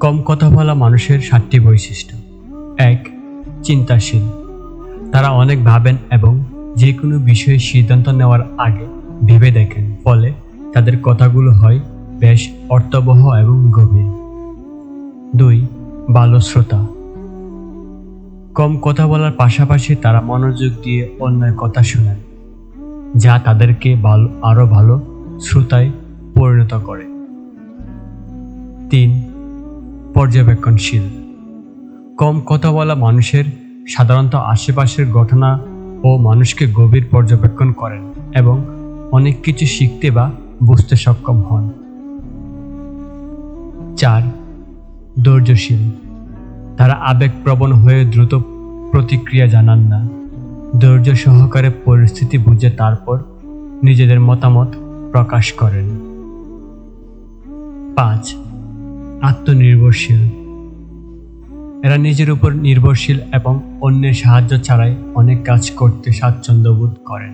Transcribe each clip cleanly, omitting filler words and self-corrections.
কম কথা বলা মানুষের 7টি বৈশিষ্ট্য। 1. চিন্তাশীল। তারা অনেক ভাবেন এবং যে কোনো বিষয়ে সিদ্ধান্ত নেওয়ার আগে ভেবে দেখেন, ফলে তাদের কথাগুলো হয় বেশ অর্থবহ এবং গভীর। 2. ভালো শ্রোতা। কম কথা বলার পাশাপাশি তারা মনোযোগ দিয়ে অন্যের কথা শোনেন, যা তাদেরকে আরও ভালো শ্রোতায় পরিণত করে। 3. পর্যবেক্ষণশীল। কম কথা বলা মানুষের সাধারণত আশেপাশের ঘটনা ও মানুষকে গভীর পর্যবেক্ষণ করেন এবং অনেক কিছু শিখতে বা বুঝতে সক্ষম হন। 4. ধৈর্যশীল। তারা আবেগপ্রবণ হয়ে দ্রুত প্রতিক্রিয়া জানান না, ধৈর্য সহকারে পরিস্থিতি বুঝে তারপর নিজেদের মতামত প্রকাশ করেন। 5. আত্মনির্ভরশীল। এরা নিজের উপর নির্ভরশীল এবং অন্যের সাহায্য ছাড়াই অনেক কাজ করতে স্বাচ্ছন্দ্য বোধ করেন।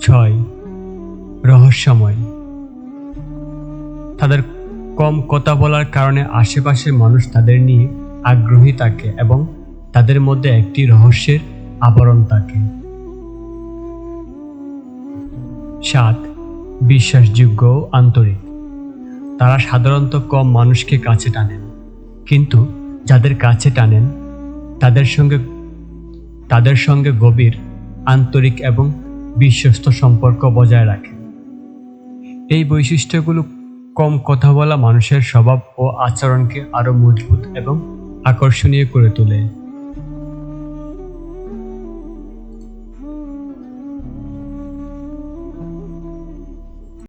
6. রহস্যময়। তাদের কম কথা বলার কারণে আশেপাশের মানুষ তাদের নিয়ে আগ্রহী থাকে এবং তাদের মধ্যে একটি রহস্যের আবরণ থাকে। 7. বিশ্বাসযোগ্য ও আন্তরিক। তারা সাধারণত কম মানুষকে কাছে টানেন, কিন্তু যাদের কাছে টানেন তাদের সঙ্গে গভীর, আন্তরিক এবং বিশ্বস্ত সম্পর্ক বজায় রাখেন। এই বৈশিষ্ট্যগুলো কম কথা বলা মানুষের স্বভাব ও আচরণকে আরও মজবুত এবং আকর্ষণীয় করে তোলে।